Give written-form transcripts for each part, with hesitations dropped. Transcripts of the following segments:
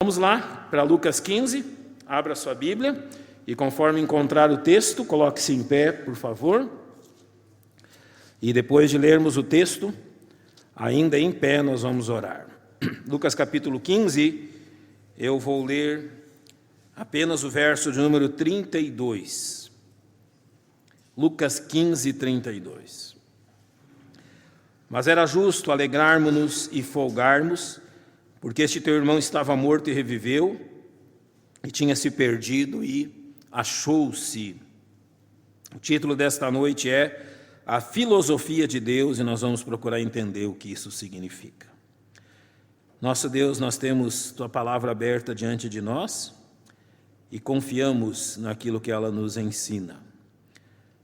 Vamos lá para Lucas 15, abra sua Bíblia e conforme encontrar o texto, coloque-se em pé, por favor. E depois de lermos o texto, ainda em pé, nós vamos orar. Lucas capítulo 15, eu vou ler apenas o verso de número 32. Lucas 15, 32. Mas era justo alegrarmos-nos e folgarmos, porque este teu irmão estava morto e reviveu, e tinha se perdido e achou-se. O título desta noite é A Filosofia de Deus, e nós vamos procurar entender o que isso significa. Nosso Deus, nós temos tua palavra aberta diante de nós e confiamos naquilo que ela nos ensina.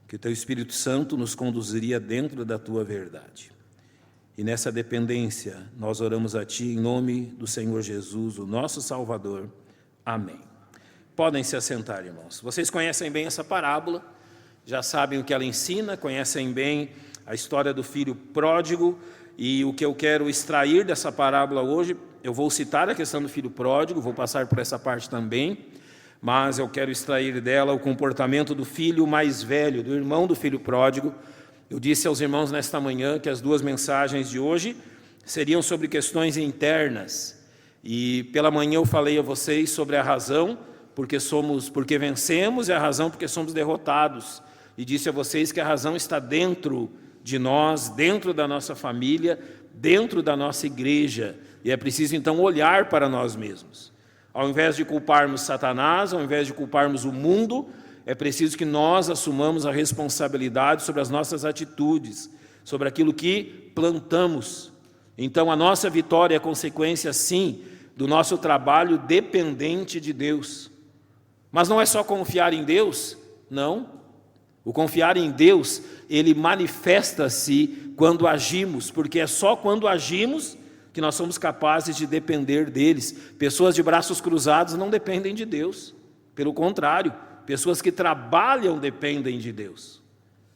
Que o teu Espírito Santo nos conduziria dentro da tua verdade. E nessa dependência, nós oramos a Ti em nome do Senhor Jesus, o nosso Salvador. Amém. Podem se assentar, irmãos. Vocês conhecem bem essa parábola, já sabem o que ela ensina, conhecem bem a história do filho pródigo, e o que eu quero extrair dessa parábola hoje, eu vou citar a questão do filho pródigo, vou passar por essa parte também, mas eu quero extrair dela o comportamento do filho mais velho, do irmão do filho pródigo. Eu disse aos irmãos nesta manhã que as duas mensagens de hoje seriam sobre questões internas. E pela manhã eu falei a vocês sobre a razão porque vencemos e a razão porque somos derrotados. E disse a vocês que a razão está dentro de nós, dentro da nossa família, dentro da nossa igreja. E é preciso então olhar para nós mesmos. Ao invés de culparmos Satanás, ao invés de culparmos o mundo, é preciso que nós assumamos a responsabilidade sobre as nossas atitudes, sobre aquilo que plantamos. Então, a nossa vitória é consequência, sim, do nosso trabalho dependente de Deus. Mas não é só confiar em Deus, não. O confiar em Deus, ele manifesta-se quando agimos, porque é só quando agimos que nós somos capazes de depender deles. Pessoas de braços cruzados não dependem de Deus, pelo contrário. Pessoas que trabalham dependem de Deus.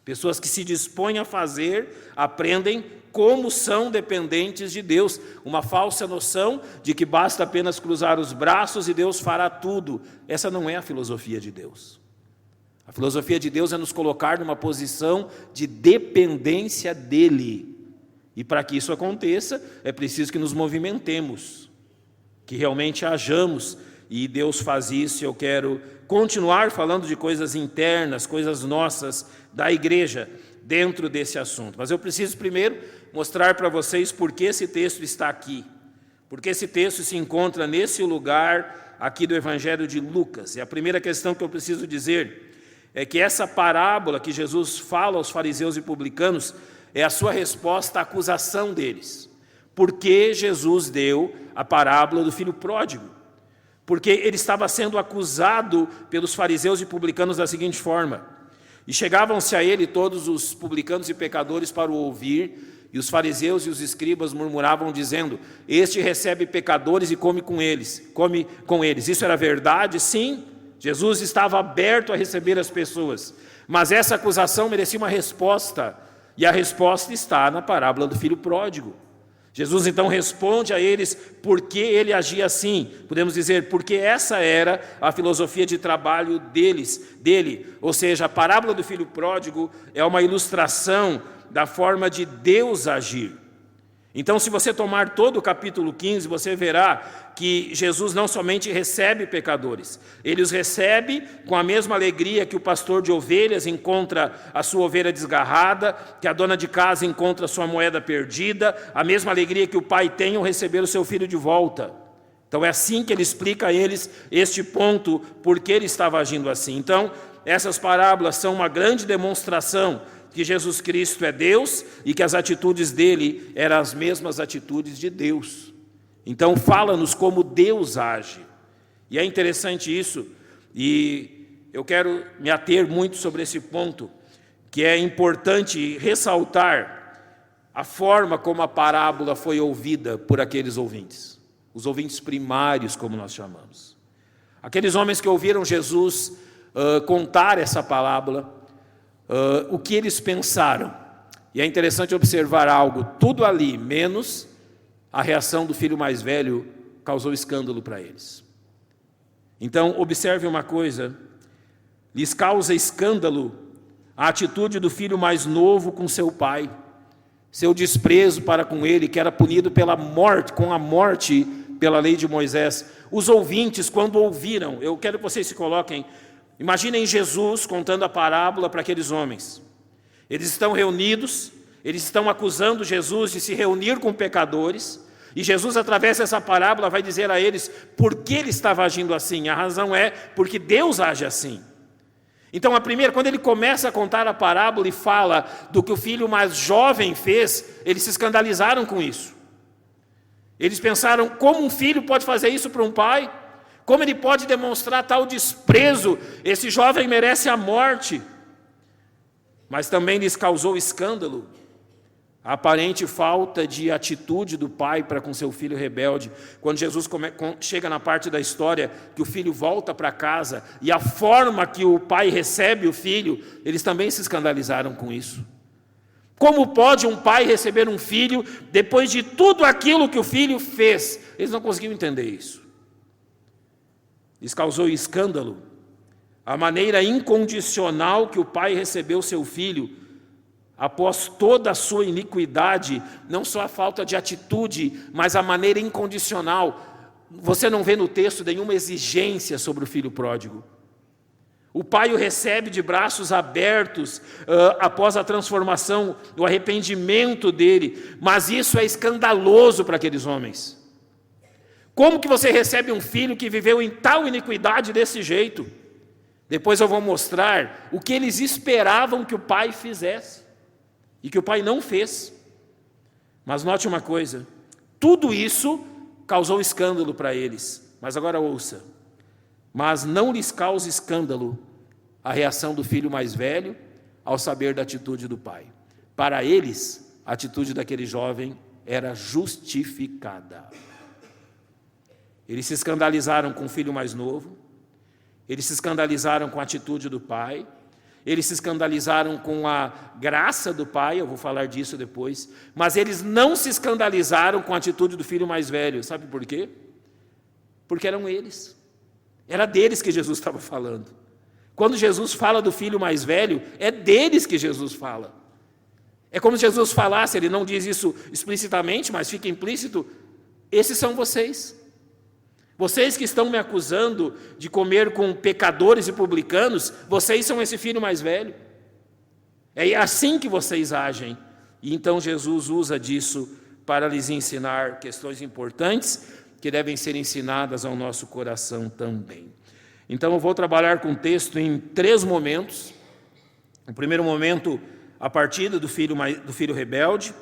Pessoas que se dispõem a fazer, aprendem como são dependentes de Deus. Uma falsa noção de que basta apenas cruzar os braços e Deus fará tudo. Essa não é a filosofia de Deus. A filosofia de Deus é nos colocar numa posição de dependência dEle. E para que isso aconteça, é preciso que nos movimentemos, que realmente hajamos. E Deus faz isso, eu quero continuar falando de coisas internas, coisas nossas da igreja, dentro desse assunto. Mas eu preciso primeiro mostrar para vocês por que esse texto está aqui. Porque esse texto se encontra nesse lugar aqui do Evangelho de Lucas. E a primeira questão que eu preciso dizer é que essa parábola que Jesus fala aos fariseus e publicanos é a sua resposta à acusação deles. Por que Jesus deu a parábola do filho pródigo? Porque ele estava sendo acusado pelos fariseus e publicanos da seguinte forma: e chegavam-se a ele todos os publicanos e pecadores para o ouvir, e os fariseus e os escribas murmuravam dizendo: este recebe pecadores e come com eles. Isso era verdade? Sim, Jesus estava aberto a receber as pessoas, mas essa acusação merecia uma resposta, e a resposta está na parábola do filho pródigo. Jesus então responde a eles por que ele agia assim. Podemos dizer, porque essa era a filosofia de trabalho dele. Ou seja, a parábola do filho pródigo é uma ilustração da forma de Deus agir. Então, se você tomar todo o capítulo 15, você verá que Jesus não somente recebe pecadores, ele os recebe com a mesma alegria que o pastor de ovelhas encontra a sua ovelha desgarrada, que a dona de casa encontra a sua moeda perdida, a mesma alegria que o pai tem ao receber o seu filho de volta. Então é assim que ele explica a eles este ponto, por que ele estava agindo assim. Então, essas parábolas são uma grande demonstração que Jesus Cristo é Deus e que as atitudes dele eram as mesmas atitudes de Deus. Então fala-nos como Deus age. E é interessante isso, e eu quero me ater muito sobre esse ponto, que é importante ressaltar a forma como a parábola foi ouvida por aqueles ouvintes, os ouvintes primários, como nós chamamos. Aqueles homens que ouviram Jesus contar essa parábola, o que eles pensaram. E é interessante observar algo, tudo ali, menos a reação do filho mais velho causou escândalo para eles. Então, observe uma coisa: lhes causa escândalo a atitude do filho mais novo com seu pai, seu desprezo para com ele, que era punido pela morte, com a morte pela lei de Moisés. Os ouvintes, quando ouviram, eu quero que vocês se coloquem, imaginem Jesus contando a parábola para aqueles homens. Eles estão reunidos, eles estão acusando Jesus de se reunir com pecadores, e Jesus, através dessa parábola, vai dizer a eles por que ele estava agindo assim. A razão é porque Deus age assim. Então, quando ele começa a contar a parábola e fala do que o filho mais jovem fez, eles se escandalizaram com isso. Eles pensaram: como um filho pode fazer isso para um pai? Como ele pode demonstrar tal desprezo? Esse jovem merece a morte. Mas também lhes causou escândalo a aparente falta de atitude do pai para com seu filho rebelde. Quando Jesus chega na parte da história que o filho volta para casa e a forma que o pai recebe o filho, eles também se escandalizaram com isso. Como pode um pai receber um filho depois de tudo aquilo que o filho fez? Eles não conseguiam entender isso. Lhes causou escândalo a maneira incondicional que o pai recebeu seu filho, após toda a sua iniquidade, não só a falta de atitude, mas a maneira incondicional. Você não vê no texto nenhuma exigência sobre o filho pródigo. O pai o recebe de braços abertos após a transformação, o arrependimento dele, mas isso é escandaloso para aqueles homens. Como que você recebe um filho que viveu em tal iniquidade desse jeito? Depois eu vou mostrar o que eles esperavam que o pai fizesse e que o pai não fez. Mas note uma coisa: tudo isso causou escândalo para eles. Mas agora ouça: mas não lhes causa escândalo a reação do filho mais velho ao saber da atitude do pai. Para eles, a atitude daquele jovem era justificada. Eles se escandalizaram com o filho mais novo, eles se escandalizaram com a atitude do pai, eles se escandalizaram com a graça do pai, eu vou falar disso depois, mas eles não se escandalizaram com a atitude do filho mais velho. Sabe por quê? Porque eram eles. Era deles que Jesus estava falando. Quando Jesus fala do filho mais velho, é deles que Jesus fala. É como se Jesus falasse, ele não diz isso explicitamente, mas fica implícito: esses são vocês. Vocês que estão me acusando de comer com pecadores e publicanos, vocês são esse filho mais velho. É assim que vocês agem. E então Jesus usa disso para lhes ensinar questões importantes que devem ser ensinadas ao nosso coração também. Então eu vou trabalhar com o texto em 3 momentos. O primeiro momento, a partida do filho rebelde.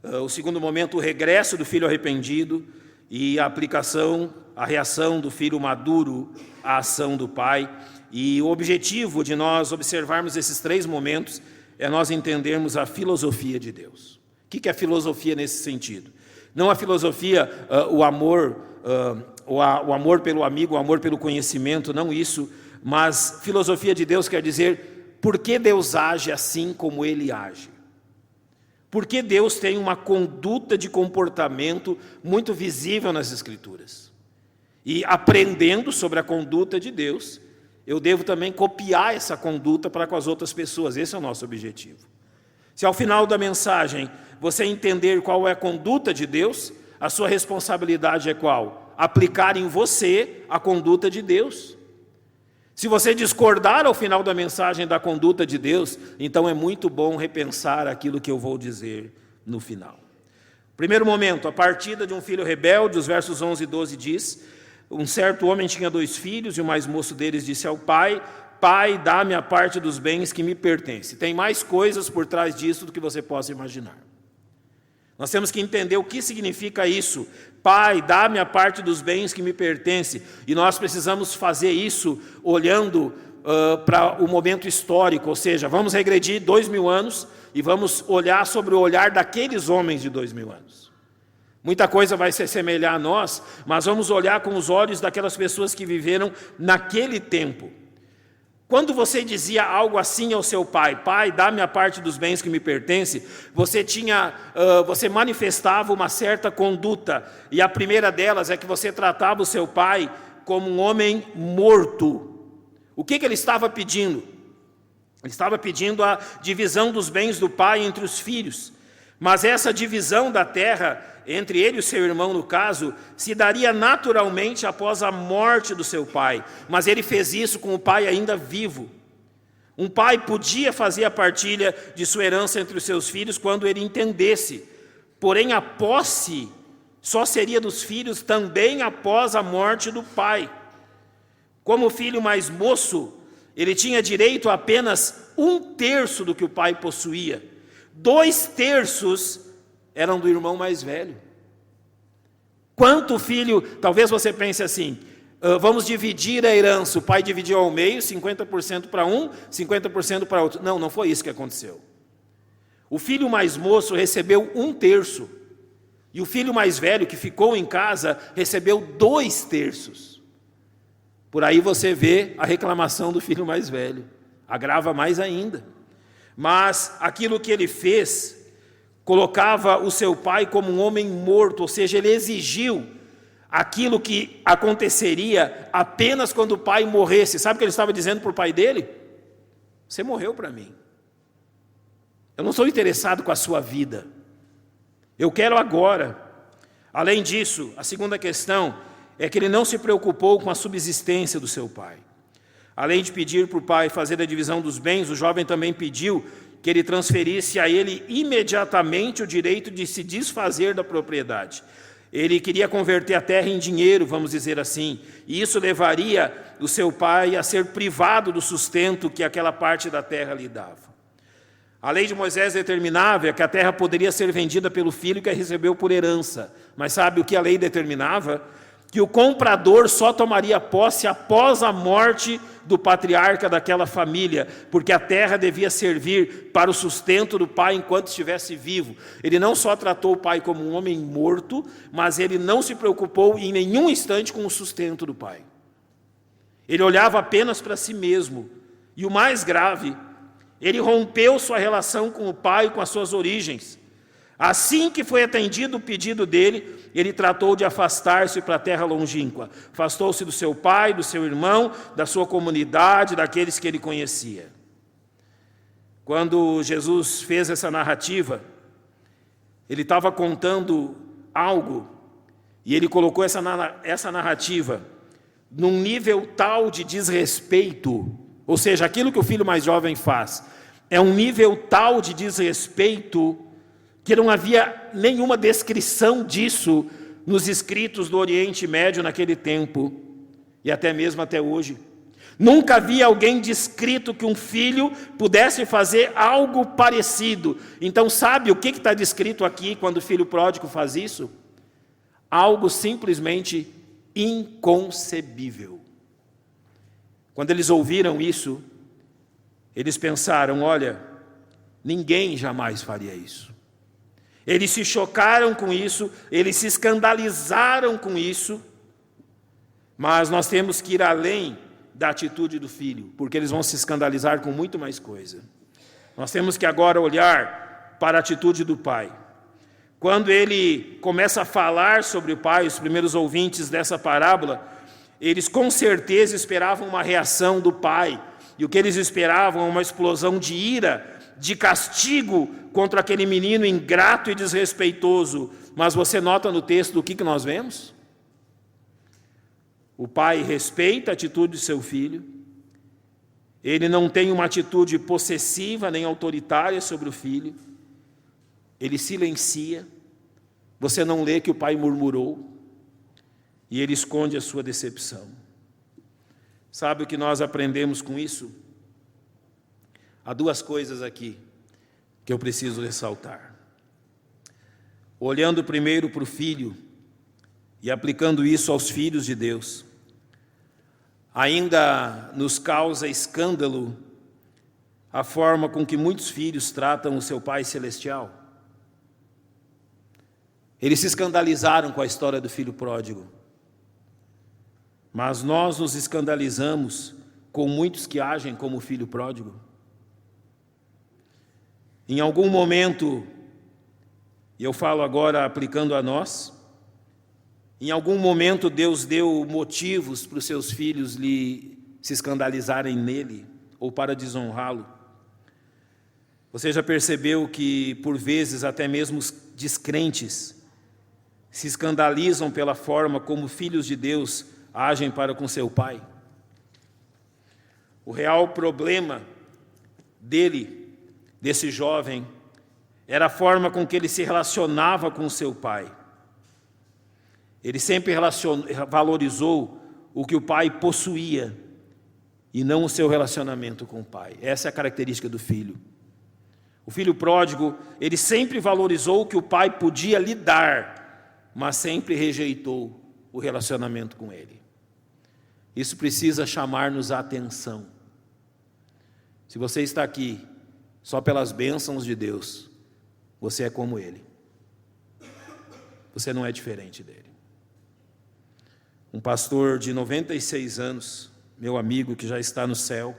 O segundo momento, o regresso do filho arrependido. E a aplicação, a reação do filho maduro à ação do pai. E o objetivo de nós observarmos esses 3 momentos é nós entendermos a filosofia de Deus. O que é a filosofia nesse sentido? Não a filosofia, o amor pelo amigo, o amor pelo conhecimento, não isso, mas filosofia de Deus quer dizer por que Deus age assim como Ele age. Por que Deus tem uma conduta de comportamento muito visível nas Escrituras. E aprendendo sobre a conduta de Deus, eu devo também copiar essa conduta para com as outras pessoas. Esse é o nosso objetivo. Se ao final da mensagem você entender qual é a conduta de Deus, a sua responsabilidade é qual? Aplicar em você a conduta de Deus. Se você discordar ao final da mensagem da conduta de Deus, então é muito bom repensar aquilo que eu vou dizer no final. Primeiro momento, a partida de um filho rebelde, os versos 11 e 12 diz: um certo homem tinha 2 filhos, e o mais moço deles disse ao pai: Pai, dá-me a parte dos bens que me pertence. Tem mais coisas por trás disso do que você possa imaginar. Nós temos que entender o que significa isso. Pai, dá-me a parte dos bens que me pertence. E nós precisamos fazer isso olhando para o momento histórico, ou seja, vamos regredir 2000 anos e vamos olhar sobre o olhar daqueles homens de 2000 anos. Muita coisa vai se assemelhar a nós, mas vamos olhar com os olhos daquelas pessoas que viveram naquele tempo. Quando você dizia algo assim ao seu pai, pai, dá-me a parte dos bens que me pertence, você manifestava uma certa conduta, e a primeira delas é que você tratava o seu pai como um homem morto. O que ele estava pedindo? Ele estava pedindo a divisão dos bens do pai entre os filhos, mas essa divisão da terra, entre ele e o seu irmão no caso, se daria naturalmente após a morte do seu pai, mas ele fez isso com o pai ainda vivo. Um pai podia fazer a partilha de sua herança entre os seus filhos quando ele entendesse, porém a posse só seria dos filhos também após a morte do pai. Como o filho mais moço, ele tinha direito a apenas 1/3 do que o pai possuía. 2/3 eram do irmão mais velho. Quanto filho, talvez você pense assim, vamos dividir a herança, o pai dividiu ao meio, 50% para um, 50% para outro. Não foi isso que aconteceu. O filho mais moço recebeu 1/3, e o filho mais velho, que ficou em casa, recebeu 2/3. Por aí você vê a reclamação do filho mais velho, agrava mais ainda. Mas aquilo que ele fez colocava o seu pai como um homem morto, ou seja, ele exigiu aquilo que aconteceria apenas quando o pai morresse. Sabe o que ele estava dizendo para o pai dele? Você morreu para mim. Eu não estou interessado com a sua vida. Eu quero agora. Além disso, a segunda questão é que ele não se preocupou com a subsistência do seu pai. Além de pedir para o pai fazer a divisão dos bens, o jovem também pediu que ele transferisse a ele imediatamente o direito de se desfazer da propriedade. Ele queria converter a terra em dinheiro, vamos dizer assim, e isso levaria o seu pai a ser privado do sustento que aquela parte da terra lhe dava. A lei de Moisés determinava que a terra poderia ser vendida pelo filho que a recebeu por herança, mas sabe o que a lei determinava? Que o comprador só tomaria posse após a morte do patriarca daquela família, porque a terra devia servir para o sustento do pai enquanto estivesse vivo. Ele não só tratou o pai como um homem morto, mas ele não se preocupou em nenhum instante com o sustento do pai. Ele olhava apenas para si mesmo. E o mais grave, ele rompeu sua relação com o pai e com as suas origens. Assim que foi atendido o pedido dele, ele tratou de afastar-se para a terra longínqua. Afastou-se do seu pai, do seu irmão, da sua comunidade, daqueles que ele conhecia. Quando Jesus fez essa narrativa, ele estava contando algo, e ele colocou essa narrativa num nível tal de desrespeito, ou seja, aquilo que o filho mais jovem faz, é um nível tal de desrespeito que não havia nenhuma descrição disso nos escritos do Oriente Médio naquele tempo, e até mesmo até hoje. Nunca havia alguém descrito que um filho pudesse fazer algo parecido. Então sabe o que está descrito aqui quando o filho pródigo faz isso? Algo simplesmente inconcebível. Quando eles ouviram isso, eles pensaram, olha, ninguém jamais faria isso. Eles se chocaram com isso, eles se escandalizaram com isso, mas nós temos que ir além da atitude do filho, porque eles vão se escandalizar com muito mais coisa. Nós temos que agora olhar para a atitude do pai. Quando ele começa a falar sobre o pai, os primeiros ouvintes dessa parábola, eles com certeza esperavam uma reação do pai, e o que eles esperavam é uma explosão de ira, de castigo contra aquele menino ingrato e desrespeitoso. Mas você nota no texto o que nós vemos? O pai respeita a atitude de seu filho, ele não tem uma atitude possessiva nem autoritária sobre o filho, ele silencia, você não lê que o pai murmurou, e ele esconde a sua decepção. Sabe o que nós aprendemos com isso? Há duas coisas aqui que eu preciso ressaltar. Olhando primeiro para o filho e aplicando isso aos filhos de Deus, ainda nos causa escândalo a forma com que muitos filhos tratam o seu Pai Celestial. Eles se escandalizaram com a história do filho pródigo, mas nós nos escandalizamos com muitos que agem como o filho pródigo? Em algum momento, e eu falo agora aplicando a nós, em algum momento Deus deu motivos para os seus filhos se escandalizarem nele ou para desonrá-lo. Você já percebeu que, por vezes, até mesmo os descrentes se escandalizam pela forma como filhos de Deus agem para com seu pai? O real problema desse jovem, era a forma com que ele se relacionava com seu pai. Ele sempre valorizou o que o pai possuía e não o seu relacionamento com o pai. Essa é a característica do filho. O filho pródigo, ele sempre valorizou o que o pai podia lhe dar, mas sempre rejeitou o relacionamento com ele. Isso precisa chamar-nos a atenção. Se você está aqui só pelas bênçãos de Deus, você é como ele. Você não é diferente dele. Um pastor de 96 anos, meu amigo que já está no céu,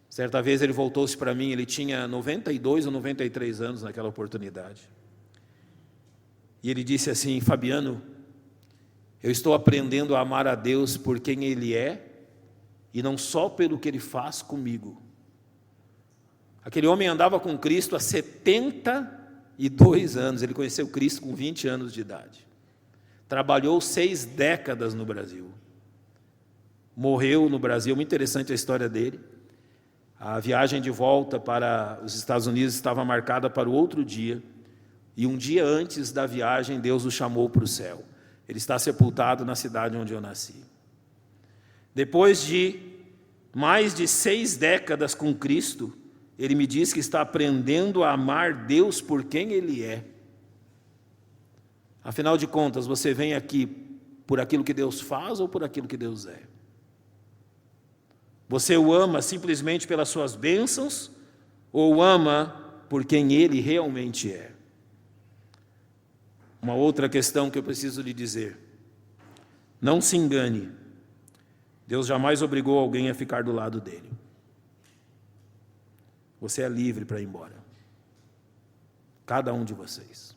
certa vez ele voltou-se para mim, ele tinha 92 ou 93 anos naquela oportunidade. E ele disse assim: Fabiano, eu estou aprendendo a amar a Deus por quem Ele é, e não só pelo que Ele faz comigo. Aquele homem andava com Cristo há 72 anos, ele conheceu Cristo com 20 anos de idade. Trabalhou 6 décadas no Brasil. Morreu no Brasil, muito interessante a história dele. A viagem de volta para os Estados Unidos estava marcada para o outro dia, e um dia antes da viagem, Deus o chamou para o céu. Ele está sepultado na cidade onde eu nasci. Depois de mais de 6 décadas com Cristo, ele me diz que está aprendendo a amar Deus por quem Ele é. Afinal de contas, você vem aqui por aquilo que Deus faz ou por aquilo que Deus é? Você o ama simplesmente pelas suas bênçãos ou o ama por quem Ele realmente é? Uma outra questão que eu preciso lhe dizer: não se engane, Deus jamais obrigou alguém a ficar do lado dele. Você é livre para ir embora. Cada um de vocês.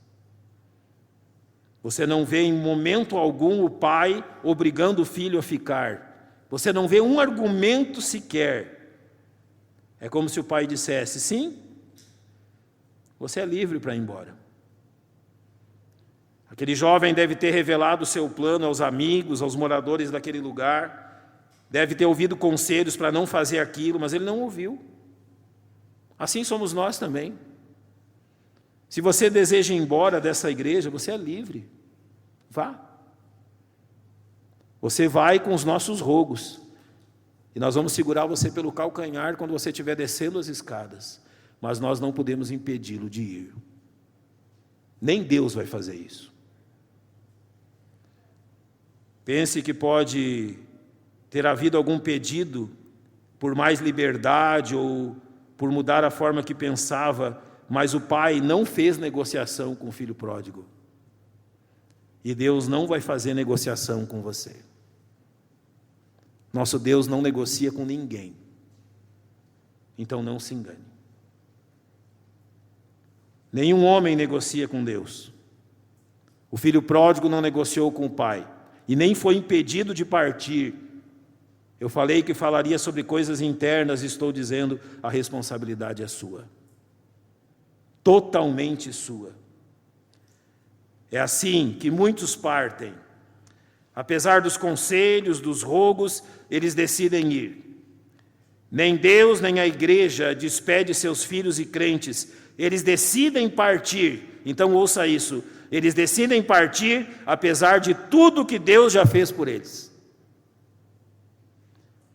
Você não vê em momento algum o pai obrigando o filho a ficar. Você não vê um argumento sequer. É como se o pai dissesse: sim, você é livre para ir embora. Aquele jovem deve ter revelado o seu plano aos amigos, aos moradores daquele lugar. Deve ter ouvido conselhos para não fazer aquilo, mas ele não ouviu. Assim somos nós também. Se você deseja ir embora dessa igreja, você é livre. Vá. Você vai com os nossos rogos. E nós vamos segurar você pelo calcanhar quando você estiver descendo as escadas. Mas nós não podemos impedi-lo de ir. Nem Deus vai fazer isso. Pense que pode ter havido algum pedido por mais liberdade ou por mudar a forma que pensava, mas o pai não fez negociação com o filho pródigo. E Deus não vai fazer negociação com você. Nosso Deus não negocia com ninguém. Então não se engane. Nenhum homem negocia com Deus. O filho pródigo não negociou com o pai e nem foi impedido de partir. Eu falei que falaria sobre coisas internas e estou dizendo: a responsabilidade é sua. Totalmente sua. É assim que muitos partem. Apesar dos conselhos, dos rogos, eles decidem ir. Nem Deus, nem a igreja despede seus filhos e crentes. Eles decidem partir. Então ouça isso. Eles decidem partir apesar de tudo que Deus já fez por eles.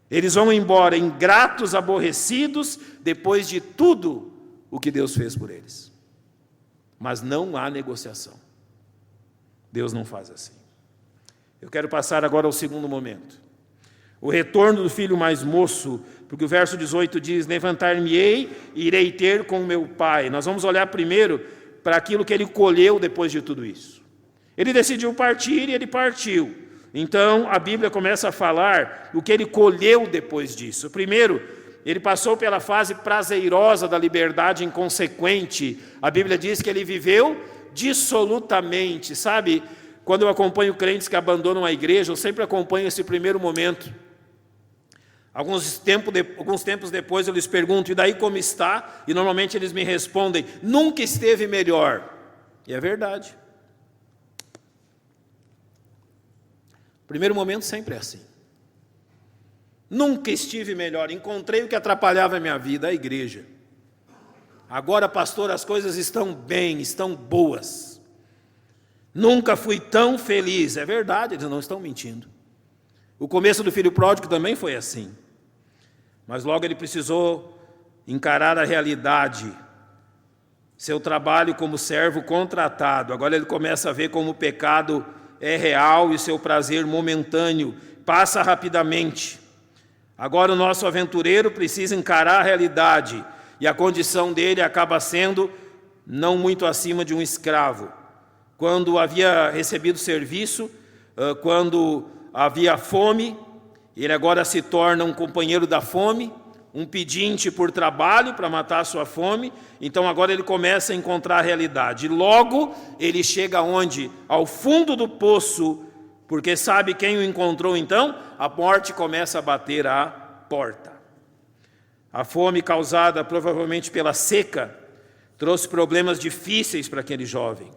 Eles vão embora ingratos, aborrecidos, depois de tudo o que Deus fez por eles. Mas não há negociação. Deus não faz assim. Eu quero passar agora ao segundo momento. O retorno do filho mais moço, porque o verso 18 diz: levantar-me-ei e irei ter com meu pai. Nós vamos olhar primeiro para aquilo que ele colheu depois de tudo isso. Ele decidiu partir e ele partiu. Então a Bíblia começa a falar o que ele colheu depois disso. Primeiro, ele passou pela fase prazerosa da liberdade inconsequente. A Bíblia diz que ele viveu dissolutamente, sabe? Quando eu acompanho crentes que abandonam a igreja, eu sempre acompanho esse primeiro momento. Alguns tempos depois eu lhes pergunto, e daí como está? E normalmente eles me respondem, nunca esteve melhor. E é verdade. O primeiro momento sempre é assim. Nunca estive melhor, encontrei o que atrapalhava a minha vida, a igreja. Agora, pastor, as coisas estão bem, estão boas. Nunca fui tão feliz. É verdade, eles não estão mentindo. O começo do filho pródigo também foi assim. Mas logo ele precisou encarar a realidade. Seu trabalho como servo contratado. Agora ele começa a ver como o pecado é real e seu prazer momentâneo passa rapidamente. Agora o nosso aventureiro precisa encarar a realidade. E a condição dele acaba sendo não muito acima de um escravo. Quando havia recebido serviço, quando havia fome, ele agora se torna um companheiro da fome, um pedinte por trabalho para matar a sua fome. Então agora ele começa a encontrar a realidade. Logo ele chega aonde? Ao fundo do poço, porque sabe quem o encontrou então? A morte começa a bater à porta. A fome causada provavelmente pela seca trouxe problemas difíceis para aquele jovem.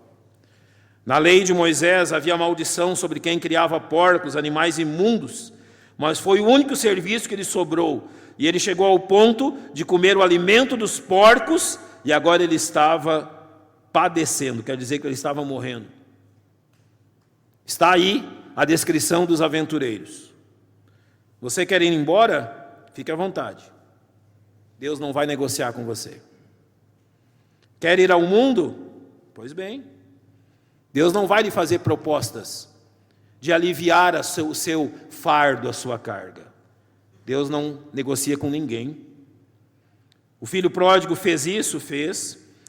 Na lei de Moisés havia maldição sobre quem criava porcos, animais imundos, mas foi o único serviço que lhe sobrou. E ele chegou ao ponto de comer o alimento dos porcos e agora ele estava padecendo, quer dizer que ele estava morrendo. Está aí a descrição dos aventureiros. Você quer ir embora? Fique à vontade. Deus não vai negociar com você. Quer ir ao mundo? Pois bem. Deus não vai lhe fazer propostas de aliviar o seu fardo, a sua carga. Deus não negocia com ninguém. O filho pródigo fez,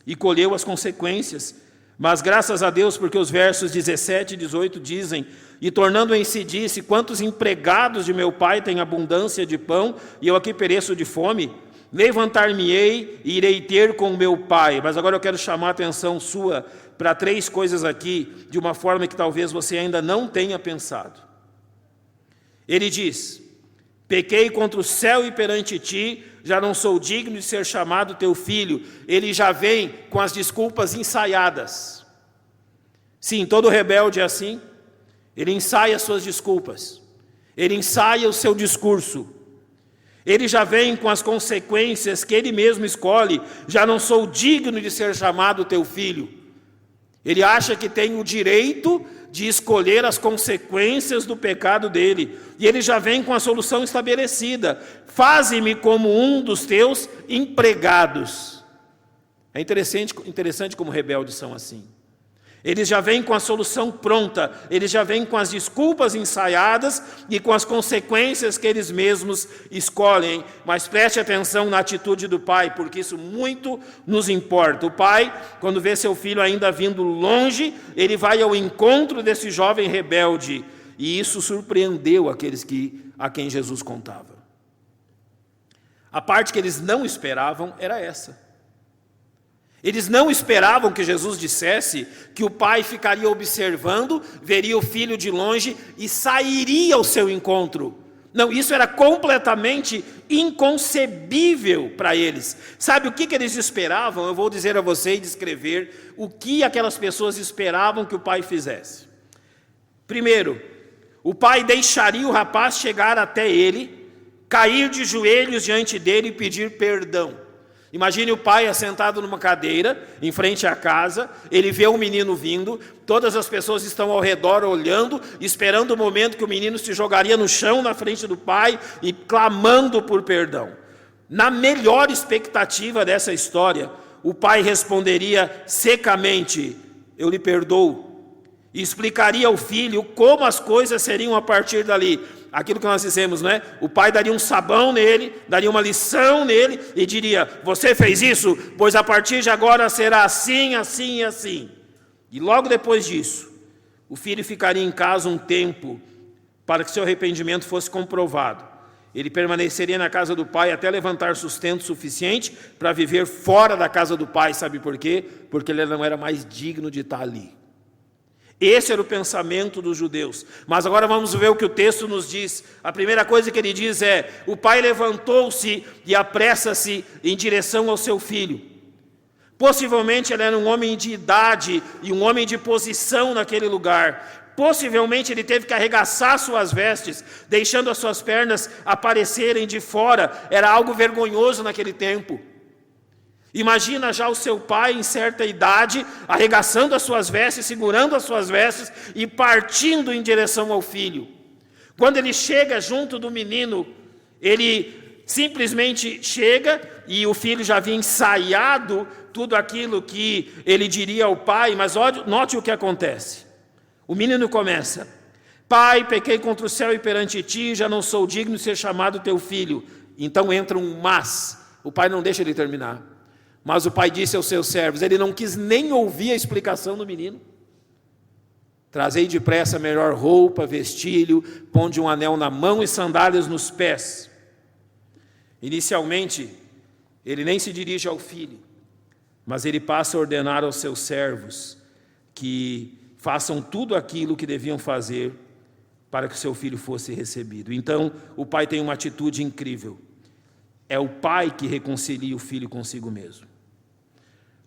e colheu as consequências. Mas graças a Deus, porque os versos 17 e 18 dizem, e tornando em si disse, quantos empregados de meu pai têm abundância de pão, e eu aqui pereço de fome? Levantar-me-ei e irei ter com meu pai. Mas agora eu quero chamar a atenção sua para 3 coisas aqui, de uma forma que talvez você ainda não tenha pensado. Ele diz, pequei contra o céu e perante ti, já não sou digno de ser chamado teu filho. Ele já vem com as desculpas ensaiadas. Sim, todo rebelde é assim. Ele ensaia as suas desculpas. Ele ensaia o seu discurso. Ele já vem com as consequências que ele mesmo escolhe. Já não sou digno de ser chamado teu filho. Ele acha que tem o direito de escolher as consequências do pecado dele. E ele já vem com a solução estabelecida. Faze-me como um dos teus empregados. É interessante como rebeldes são assim. Eles já vêm com a solução pronta, eles já vêm com as desculpas ensaiadas e com as consequências que eles mesmos escolhem. Mas preste atenção na atitude do pai, porque isso muito nos importa. O pai, quando vê seu filho ainda vindo longe, ele vai ao encontro desse jovem rebelde. E isso surpreendeu aqueles a quem Jesus contava. A parte que eles não esperavam era essa. Eles não esperavam que Jesus dissesse que o pai ficaria observando, veria o filho de longe e sairia ao seu encontro. Não, isso era completamente inconcebível para eles. Sabe o que eles esperavam? Eu vou dizer a você e descrever o que aquelas pessoas esperavam que o pai fizesse. Primeiro, o pai deixaria o rapaz chegar até ele, cair de joelhos diante dele e pedir perdão. Imagine o pai assentado numa cadeira, em frente à casa, ele vê o menino vindo, todas as pessoas estão ao redor olhando, esperando o momento que o menino se jogaria no chão na frente do pai e clamando por perdão. Na melhor expectativa dessa história, o pai responderia secamente, eu lhe perdoo, e explicaria ao filho como as coisas seriam a partir dali. Aquilo que nós dizemos, não é? O pai daria um sabão nele, daria uma lição nele e diria, você fez isso? Pois a partir de agora será assim, assim e assim. E logo depois disso, o filho ficaria em casa um tempo, para que seu arrependimento fosse comprovado. Ele permaneceria na casa do pai até levantar sustento suficiente para viver fora da casa do pai. Sabe por quê? Porque ele não era mais digno de estar ali. Esse era o pensamento dos judeus. Mas agora vamos ver o que o texto nos diz. A primeira coisa que ele diz é: o pai levantou-se e apressa-se em direção ao seu filho. Possivelmente ele era um homem de idade e um homem de posição naquele lugar. Possivelmente ele teve que arregaçar suas vestes, deixando as suas pernas aparecerem de fora. Era algo vergonhoso naquele tempo. Imagina já o seu pai em certa idade, arregaçando as suas vestes, segurando as suas vestes e partindo em direção ao filho. Quando ele chega junto do menino, ele simplesmente chega e o filho já havia ensaiado tudo aquilo que ele diria ao pai, mas note o que acontece. O menino começa: pai, pequei contra o céu e perante ti, já não sou digno de ser chamado teu filho. Então entra um mas. O pai não deixa ele terminar. Mas o pai disse aos seus servos, ele não quis nem ouvir a explicação do menino. Trazei depressa a melhor roupa, vestilho, ponde um anel na mão e sandálias nos pés. Inicialmente, ele nem se dirige ao filho, mas ele passa a ordenar aos seus servos que façam tudo aquilo que deviam fazer para que o seu filho fosse recebido. Então, o pai tem uma atitude incrível. É o pai que reconcilia o filho consigo mesmo.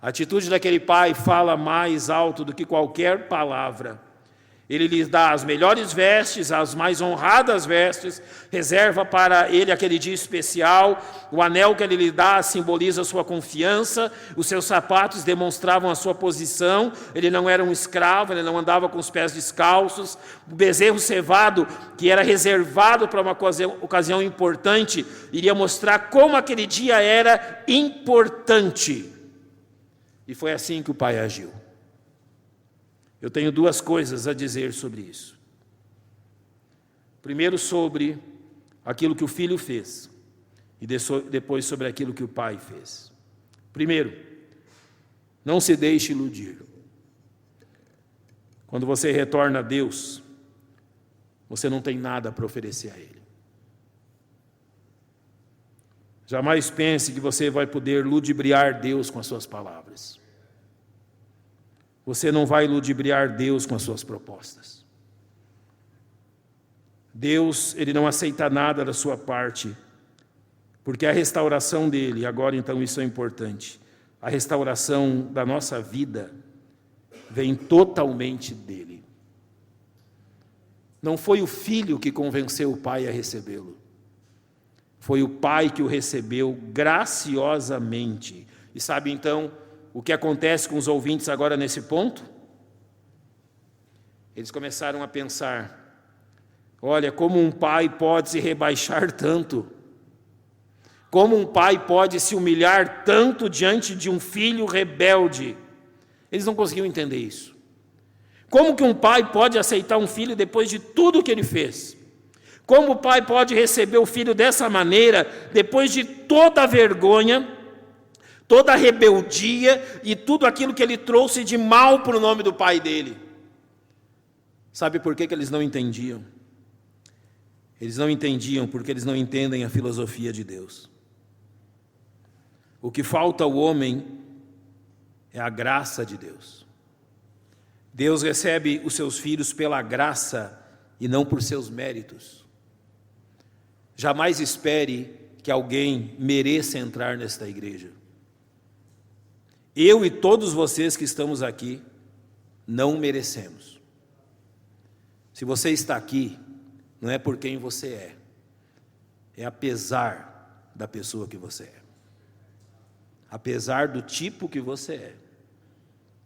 A atitude daquele pai fala mais alto do que qualquer palavra. Ele lhes dá as melhores vestes, as mais honradas vestes, reserva para ele aquele dia especial. O anel que ele lhe dá simboliza a sua confiança, os seus sapatos demonstravam a sua posição, ele não era um escravo, ele não andava com os pés descalços. O bezerro cevado, que era reservado para uma ocasião importante, iria mostrar como aquele dia era importante. E foi assim que o pai agiu. Eu tenho duas coisas a dizer sobre isso. Primeiro, sobre aquilo que o filho fez, e depois sobre aquilo que o pai fez. Primeiro, não se deixe iludir. Quando você retorna a Deus, você não tem nada para oferecer a Ele. Jamais pense que você vai poder ludibriar Deus com as suas palavras. Você não vai ludibriar Deus com as suas propostas. Deus, Ele não aceita nada da sua parte, porque a restauração dEle, agora então isso é importante, a restauração da nossa vida vem totalmente dEle. Não foi o filho que convenceu o pai a recebê-lo. Foi o pai que o recebeu graciosamente. E sabe então o que acontece com os ouvintes agora nesse ponto? Eles começaram a pensar: olha, como um pai pode se rebaixar tanto? Como um pai pode se humilhar tanto diante de um filho rebelde? Eles não conseguiam entender isso. Como que um pai pode aceitar um filho depois de tudo que ele fez? Como o pai pode receber o filho dessa maneira, depois de toda a vergonha, toda a rebeldia e tudo aquilo que ele trouxe de mal para o nome do pai dele? Sabe por que eles não entendiam? Eles não entendiam porque eles não entendem a filosofia de Deus. O que falta ao homem é a graça de Deus. Deus recebe os seus filhos pela graça e não por seus méritos. Jamais espere que alguém mereça entrar nesta igreja. Eu e todos vocês que estamos aqui não merecemos. Se você está aqui, não é por quem você é apesar da pessoa que você é. Apesar do tipo que você é,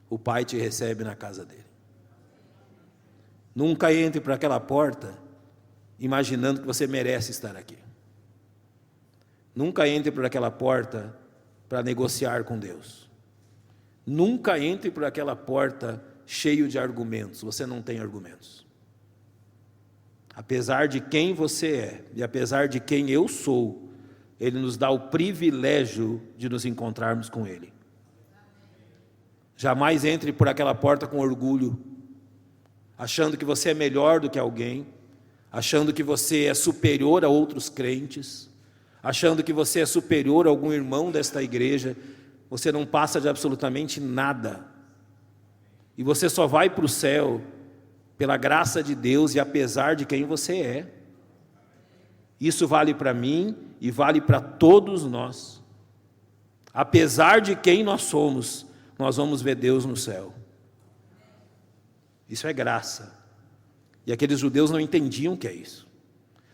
o Pai te recebe na casa dele. Nunca entre por aquela porta imaginando que você merece estar aqui. Nunca entre por aquela porta para negociar com Deus. Nunca entre por aquela porta cheio de argumentos. Você não tem argumentos. Apesar de quem você é e apesar de quem eu sou, Ele nos dá o privilégio de nos encontrarmos com Ele. Jamais entre por aquela porta com orgulho, achando que você é melhor do que alguém, achando que você é superior a outros crentes, achando que você é superior a algum irmão desta igreja, você não passa de absolutamente nada. E você só vai para o céu pela graça de Deus e apesar de quem você é. Isso vale para mim e vale para todos nós. Apesar de quem nós somos, nós vamos ver Deus no céu. Isso é graça. E aqueles judeus não entendiam o que é isso.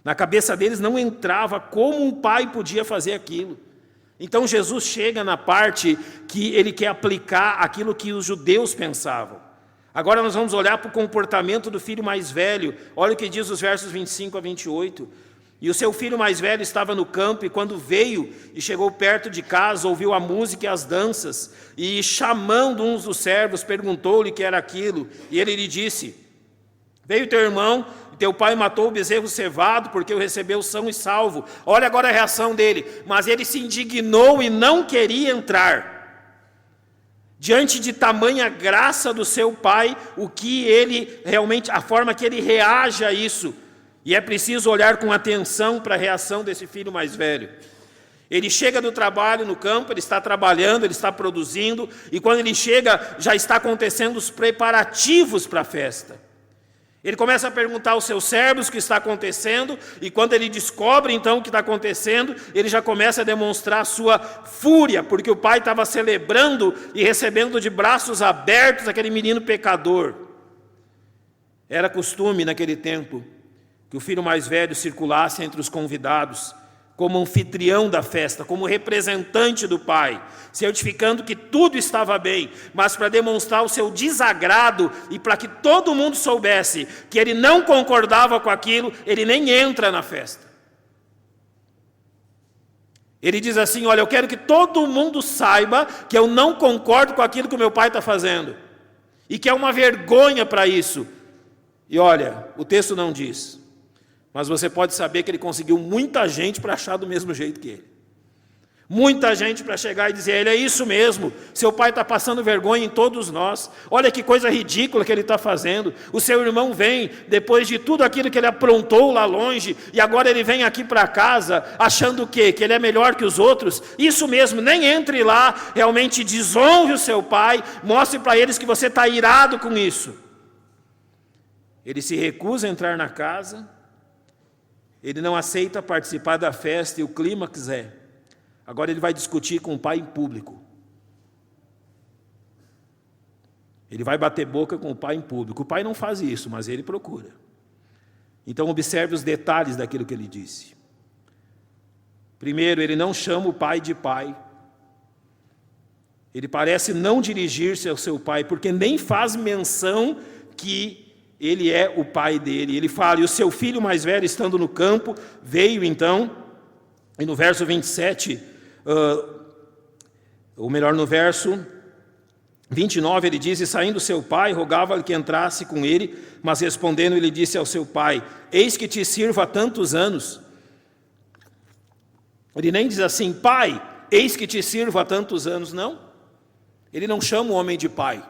Na cabeça deles não entrava como um pai podia fazer aquilo. Então Jesus chega na parte que ele quer aplicar aquilo que os judeus pensavam. Agora nós vamos olhar para o comportamento do filho mais velho. Olha o que diz os versos 25 a 28. E o seu filho mais velho estava no campo, e quando veio e chegou perto de casa, ouviu a música e as danças, e chamando uns dos servos, perguntou-lhe o que era aquilo, e ele lhe disse: veio teu irmão, e teu pai matou o bezerro cevado, porque o recebeu são e salvo. Olha agora a reação dele: mas ele se indignou e não queria entrar. Diante de tamanha graça do seu pai, o que ele realmente, a forma que ele reage a isso. E é preciso olhar com atenção para a reação desse filho mais velho. Ele chega do trabalho no campo, ele está trabalhando, ele está produzindo, e quando ele chega, já está acontecendo os preparativos para a festa. Ele começa a perguntar aos seus servos o que está acontecendo, e quando ele descobre então o que está acontecendo, ele já começa a demonstrar a sua fúria, porque o pai estava celebrando e recebendo de braços abertos aquele menino pecador. Era costume naquele tempo que o filho mais velho circulasse entre os convidados, como anfitrião da festa, como representante do pai, certificando que tudo estava bem, mas para demonstrar o seu desagrado e para que todo mundo soubesse que ele não concordava com aquilo, ele nem entra na festa. Ele diz assim: olha, eu quero que todo mundo saiba que eu não concordo com aquilo que o meu pai está fazendo, e que é uma vergonha para isso. E olha, o texto não diz, mas você pode saber que ele conseguiu muita gente para achar do mesmo jeito que ele. Muita gente para chegar e dizer: ele é isso mesmo, seu pai está passando vergonha em todos nós, olha que coisa ridícula que ele está fazendo. O seu irmão vem, depois de tudo aquilo que ele aprontou lá longe, e agora ele vem aqui para casa, achando o quê? Que ele é melhor que os outros? Isso mesmo, nem entre lá, realmente desonre o seu pai, mostre para eles que você está irado com isso. Ele se recusa a entrar na casa, ele não aceita participar da festa, e o clímax é: agora ele vai discutir com o pai em público. Ele vai bater boca com o pai em público. O pai não faz isso, mas ele procura. Então observe os detalhes daquilo que ele disse. Primeiro, ele não chama o pai de pai. Ele parece não dirigir-se ao seu pai, porque nem faz menção que ele é o pai dele. Ele fala: e o seu filho mais velho, estando no campo, veio então, e no verso 27, ou melhor, no verso 29, ele diz: e saindo seu pai, rogava-lhe que entrasse com ele, mas respondendo, ele disse ao seu pai: eis que te sirvo há tantos anos. Ele nem diz assim: pai, eis que te sirvo há tantos anos, não. Ele não chama o homem de pai.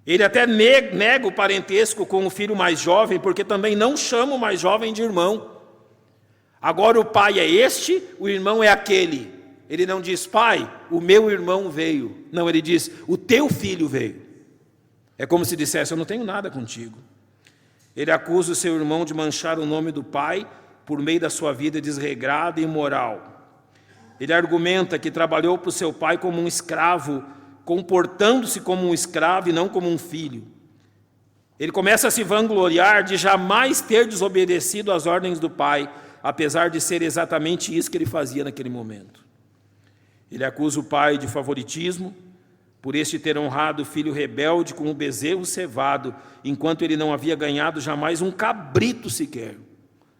Ele até nega o parentesco com o filho mais jovem, porque também não chama o mais jovem de irmão. Agora o pai é este, o irmão é aquele. Ele não diz: pai, o meu irmão veio. Não, ele diz: o teu filho veio. É como se dissesse: eu não tenho nada contigo. Ele acusa o seu irmão de manchar o nome do pai por meio da sua vida desregrada e imoral. Ele argumenta que trabalhou para o seu pai como um escravo, comportando-se como um escravo e não como um filho. Ele começa a se vangloriar de jamais ter desobedecido às ordens do pai, apesar de ser exatamente isso que ele fazia naquele momento. Ele acusa o pai de favoritismo, por este ter honrado o filho rebelde com o bezerro cevado, enquanto ele não havia ganhado jamais um cabrito sequer.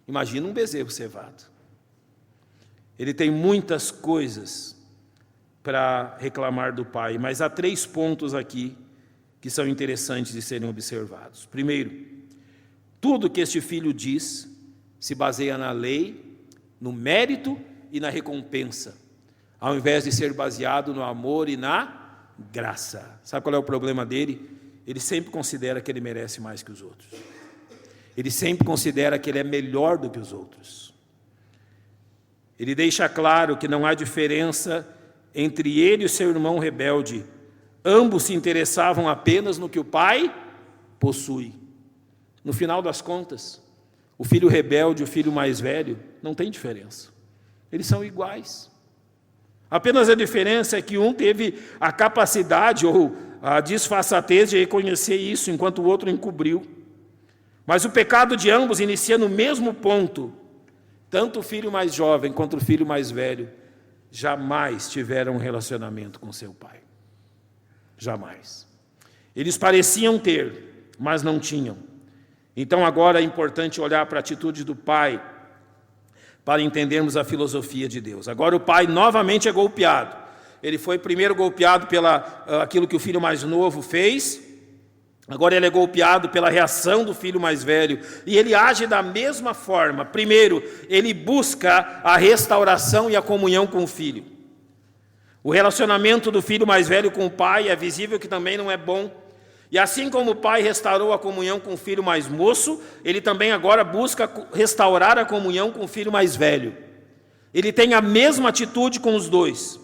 Imagina um bezerro cevado. Ele tem muitas coisas para reclamar do pai, mas há 3 pontos aqui que são interessantes de serem observados. Primeiro, tudo que este filho diz se baseia na lei, no mérito e na recompensa, ao invés de ser baseado no amor e na graça. Sabe qual é o problema dele? Ele sempre considera que ele merece mais que os outros. ele sempre considera que ele é melhor do que os outros. Ele deixa claro que não há diferença entre ele e o seu irmão rebelde. Ambos se interessavam apenas no que o pai possui. No final das contas, o filho rebelde e o filho mais velho não tem diferença. Eles são iguais. Apenas a diferença é que um teve a capacidade ou a disfarçatez de reconhecer isso, enquanto o outro encobriu. Mas o pecado de ambos inicia no mesmo ponto. Tanto o filho mais jovem quanto o filho mais velho jamais tiveram um relacionamento com seu pai. Jamais. Eles pareciam ter, mas não tinham. Então agora é importante olhar para a atitude do pai para entendermos a filosofia de Deus. Agora o pai novamente é golpeado. Ele foi primeiro golpeado pela aquilo que o filho mais novo fez. Agora ele é golpeado pela reação do filho mais velho. E ele age da mesma forma. Primeiro, ele busca a restauração e a comunhão com o filho. O relacionamento do filho mais velho com o pai é visível que também não é bom. E assim como o pai restaurou a comunhão com o filho mais moço, ele também agora busca restaurar a comunhão com o filho mais velho. Ele tem a mesma atitude com os dois.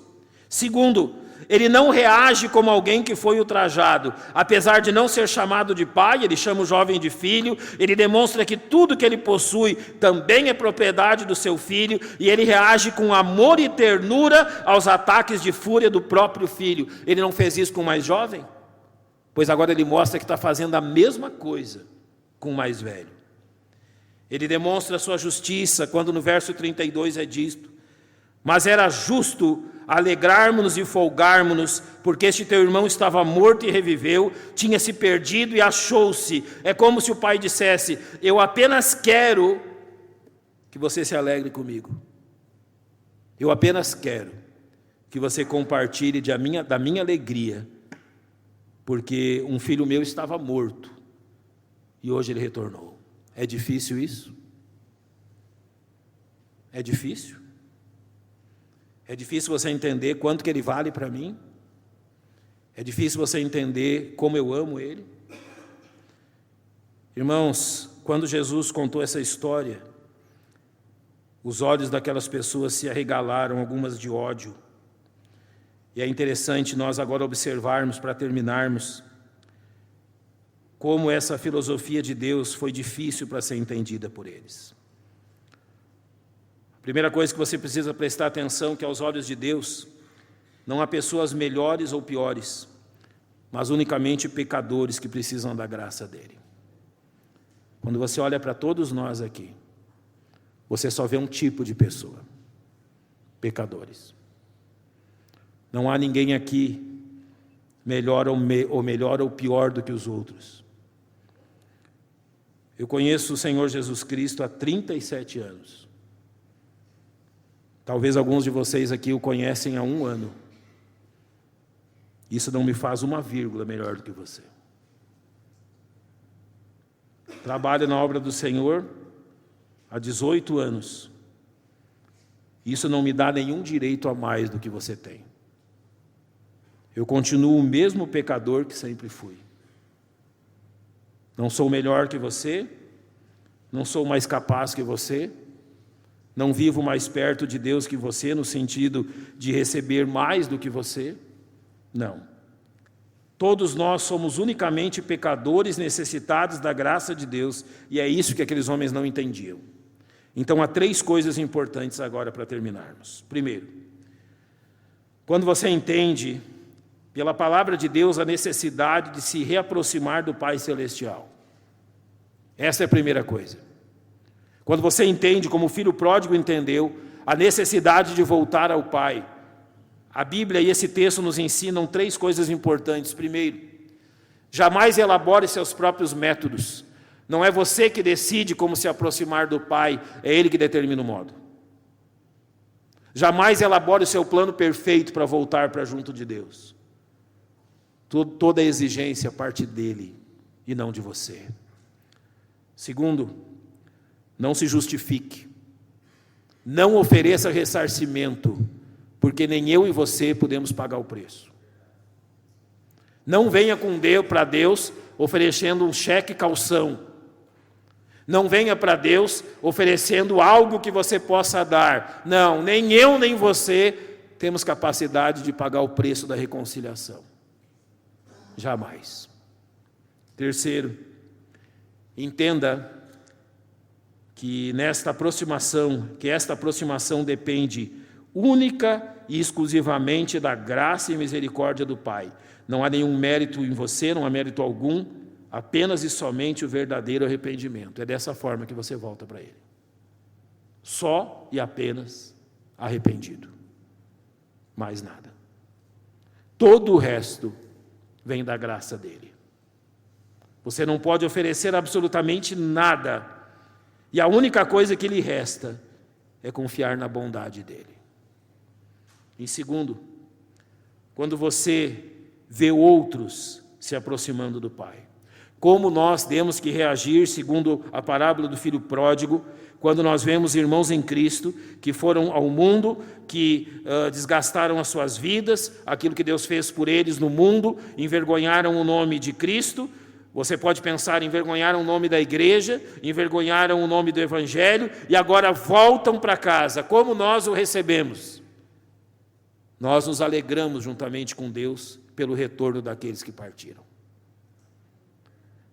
Segundo, ele não reage como alguém que foi ultrajado. Apesar de não ser chamado de pai, ele chama o jovem de filho. Ele demonstra que tudo que ele possui também é propriedade do seu filho. E ele reage com amor e ternura aos ataques de fúria do próprio filho. Ele não fez isso com o mais jovem? Pois agora ele mostra que está fazendo a mesma coisa com o mais velho. Ele demonstra a sua justiça quando no verso 32 é dito: mas era justo alegrarmos-nos e folgarmos-nos, porque este teu irmão estava morto e reviveu, tinha se perdido e achou-se. É como se o pai dissesse: eu apenas quero que você se alegre comigo. Eu apenas quero que você compartilhe da minha alegria, porque um filho meu estava morto e hoje ele retornou. É difícil isso? É difícil? É difícil você entender quanto que ele vale para mim? É difícil você entender como eu amo ele? Irmãos, quando Jesus contou essa história, os olhos daquelas pessoas se arregalaram, algumas de ódio. E é interessante nós agora observarmos, para terminarmos, como essa filosofia de Deus foi difícil para ser entendida por eles. A primeira coisa que você precisa prestar atenção é que aos olhos de Deus não há pessoas melhores ou piores, mas unicamente pecadores que precisam da graça dele. Quando você olha para todos nós aqui, você só vê um tipo de pessoa: pecadores. Não há ninguém aqui melhor ou pior do que os outros. Eu conheço o Senhor Jesus Cristo há 37 anos. Talvez alguns de vocês aqui o conhecem há 1 ano. Isso não me faz uma vírgula melhor do que você. Trabalho na obra do Senhor há 18 anos. Isso não me dá nenhum direito a mais do que você tem. Eu continuo o mesmo pecador que sempre fui. Não sou melhor que você, não sou mais capaz que você, não vivo mais perto de Deus que você, no sentido de receber mais do que você. Não. Todos nós somos unicamente pecadores necessitados da graça de Deus, e é isso que aqueles homens não entendiam. Então há 3 coisas importantes agora para terminarmos. Primeiro, quando você entende pela palavra de Deus a necessidade de se reaproximar do Pai Celestial. Essa é a primeira coisa. Quando você entende, como o filho pródigo entendeu, a necessidade de voltar ao Pai. A Bíblia e esse texto nos ensinam 3 coisas importantes. Primeiro, jamais elabore seus próprios métodos. Não é você que decide como se aproximar do Pai, é Ele que determina o modo. Jamais elabore o seu plano perfeito para voltar para junto de Deus. Toda a exigência parte dele e não de você. Segundo, não se justifique. Não ofereça ressarcimento, porque nem eu e você podemos pagar o preço. Não venha para Deus oferecendo um cheque calção. Não venha para Deus oferecendo algo que você possa dar. Não, nem eu nem você temos capacidade de pagar o preço da reconciliação. Jamais. Terceiro, entenda que esta aproximação depende única e exclusivamente da graça e misericórdia do Pai. Não há nenhum mérito em você, não há mérito algum, apenas e somente o verdadeiro arrependimento. É dessa forma que você volta para Ele. Só e apenas arrependido. Mais nada. Todo o resto vem da graça dEle. Você não pode oferecer absolutamente nada. E a única coisa que lhe resta é confiar na bondade dEle. Em segundo, quando você vê outros se aproximando do Pai, como nós temos que reagir segundo a parábola do filho pródigo, quando nós vemos irmãos em Cristo que foram ao mundo, que desgastaram as suas vidas, aquilo que Deus fez por eles no mundo, envergonharam o nome de Cristo. Você pode pensar, envergonharam o nome da igreja, envergonharam o nome do Evangelho e agora voltam para casa. Como nós o recebemos? Nós nos alegramos juntamente com Deus pelo retorno daqueles que partiram.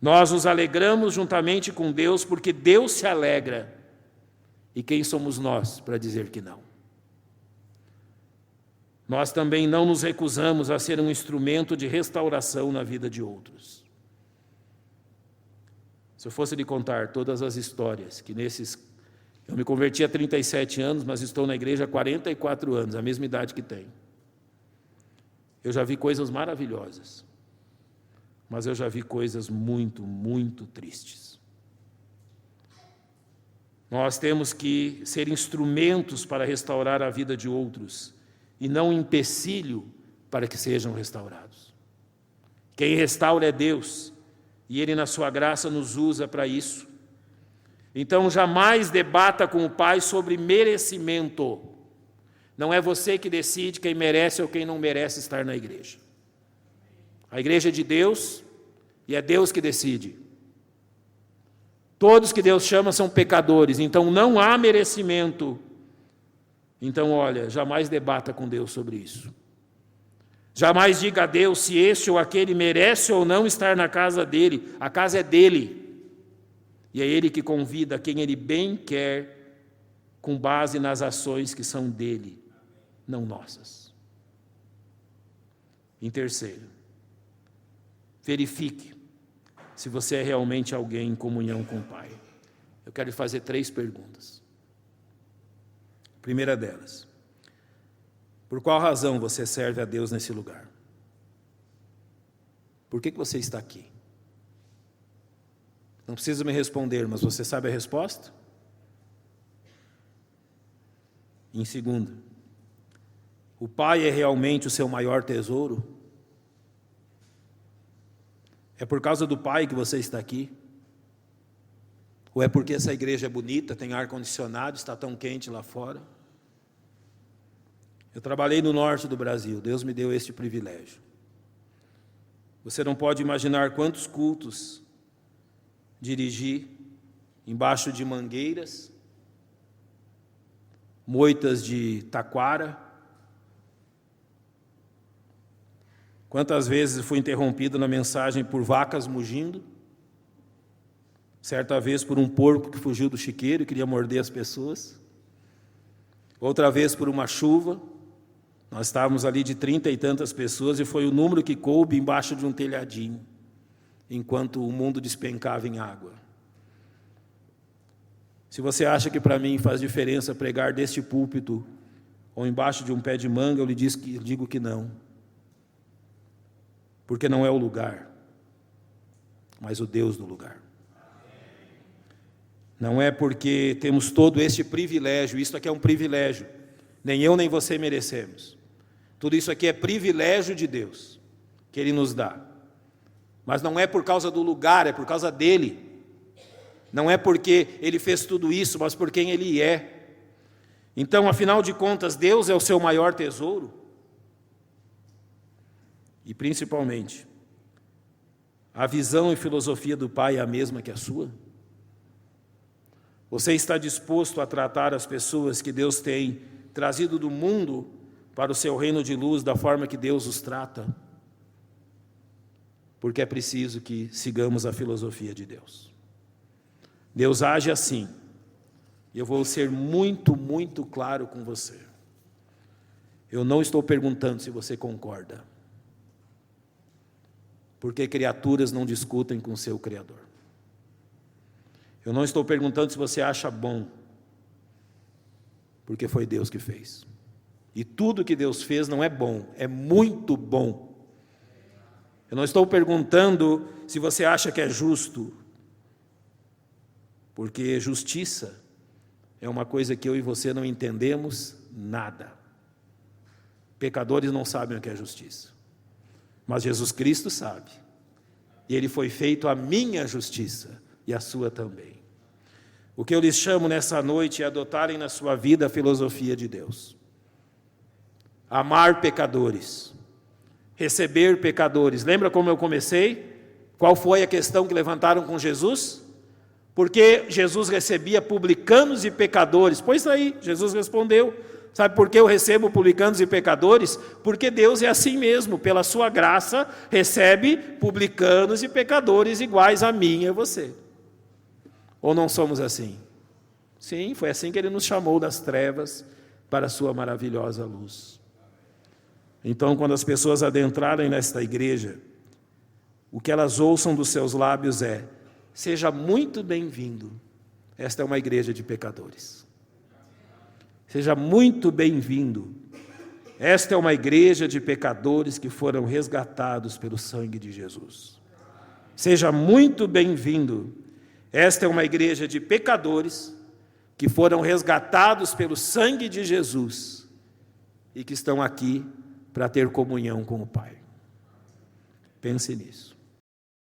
Nós nos alegramos juntamente com Deus porque Deus se alegra. E quem somos nós para dizer que não? Nós também não nos recusamos a ser um instrumento de restauração na vida de outros. Se eu fosse lhe contar todas as histórias que eu me converti há 37 anos, mas estou na igreja há 44 anos, a mesma idade que tenho. Eu já vi coisas maravilhosas, mas eu já vi coisas muito, muito tristes. Nós temos que ser instrumentos para restaurar a vida de outros e não um empecilho para que sejam restaurados. Quem restaura é Deus e Ele, na sua graça, nos usa para isso. Então, jamais debata com o Pai sobre merecimento. Não é você que decide quem merece ou quem não merece estar na igreja. A igreja é de Deus e é Deus que decide. Todos que Deus chama são pecadores, então não há merecimento. Então, olha, jamais debata com Deus sobre isso. Jamais diga a Deus se este ou aquele merece ou não estar na casa dele. A casa é dele. E é Ele que convida quem Ele bem quer, com base nas ações que são dele, não nossas. Em terceiro, verifique se você é realmente alguém em comunhão com o Pai. Eu quero lhe fazer 3 perguntas. Primeira delas, por qual razão você serve a Deus nesse lugar? Por que você está aqui? Não precisa me responder, mas você sabe a resposta? Em segundo, o Pai é realmente o seu maior tesouro? É por causa do Pai que você está aqui? Ou é porque essa igreja é bonita, tem ar-condicionado, está tão quente lá fora? Eu trabalhei no norte do Brasil, Deus me deu este privilégio. Você não pode imaginar quantos cultos dirigi embaixo de mangueiras, moitas de taquara. Quantas vezes fui interrompido na mensagem por vacas mugindo, certa vez por um porco que fugiu do chiqueiro e queria morder as pessoas, outra vez por uma chuva. Nós estávamos ali de 30 e tantas pessoas e foi o número que coube embaixo de um telhadinho, enquanto o mundo despencava em água. Se você acha que para mim faz diferença pregar deste púlpito ou embaixo de um pé de manga, eu lhe digo que não. Porque não é o lugar, mas o Deus do lugar. Não é porque temos todo este privilégio, isso aqui é um privilégio, nem eu nem você merecemos. Tudo isso aqui é privilégio de Deus, que Ele nos dá. Mas não é por causa do lugar, é por causa dEle. Não é porque Ele fez tudo isso, mas por quem Ele é. Então, afinal de contas, Deus é o seu maior tesouro. E, principalmente, a visão e filosofia do Pai é a mesma que a sua? Você está disposto a tratar as pessoas que Deus tem trazido do mundo para o seu reino de luz da forma que Deus os trata? Porque é preciso que sigamos a filosofia de Deus. Deus age assim. E eu vou ser muito, muito claro com você. Eu não estou perguntando se você concorda. Porque criaturas não discutem com seu Criador. Eu não estou perguntando se você acha bom. Porque foi Deus que fez. E tudo que Deus fez não é bom, é muito bom. Eu não estou perguntando se você acha que é justo, porque justiça é uma coisa que eu e você não entendemos nada. Pecadores não sabem o que é justiça, mas Jesus Cristo sabe, e Ele foi feito a minha justiça e a sua também. O que eu lhes chamo nessa noite é adotarem na sua vida a filosofia de Deus. Amar pecadores. Receber pecadores. Lembra como eu comecei? Qual foi a questão que levantaram com Jesus? Porque Jesus recebia publicanos e pecadores. Pois aí, Jesus respondeu. Sabe por que eu recebo publicanos e pecadores? Porque Deus é assim mesmo. Pela sua graça, recebe publicanos e pecadores iguais a mim e a você. Ou não somos assim? Sim, foi assim que Ele nos chamou das trevas para a sua maravilhosa luz. Então, quando as pessoas adentrarem nesta igreja, o que elas ouçam dos seus lábios é: seja muito bem-vindo, esta é uma igreja de pecadores. Seja muito bem-vindo, esta é uma igreja de pecadores que foram resgatados pelo sangue de Jesus. Seja muito bem-vindo, esta é uma igreja de pecadores que foram resgatados pelo sangue de Jesus e que estão aqui para ter comunhão com o Pai. Pense nisso.